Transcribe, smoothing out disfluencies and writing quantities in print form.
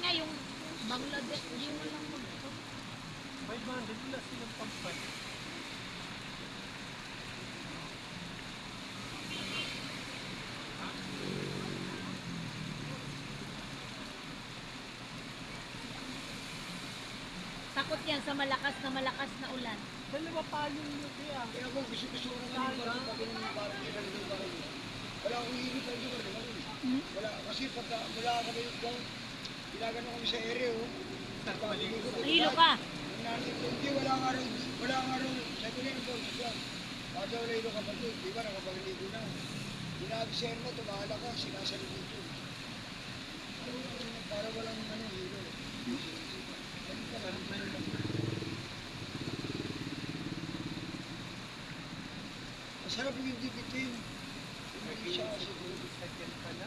nga yung Bangladesh, hindi mo lang mag... 500 plus yung pampan. Takot yan sa malakas na ulan. Dalawa payong nyo kaya. Kaya ako gusto ko naman yung parang pag yung parang iba nito parang wala akong hihingi pa yung lugar. Wala, kasi pagka mula kami doon, ginagano kami sa area, oh. Nahilo ka. Hindi, wala nga rin, sabi ko rin doon, siya. Kada wala ilo ka pa doon, di ba, nakapagaligo na. Ginag-share mo, tumahala ka, sinasalit dito. Para walang hilo. Masarap yung dibitin. Hindi siya siguro. Second pala,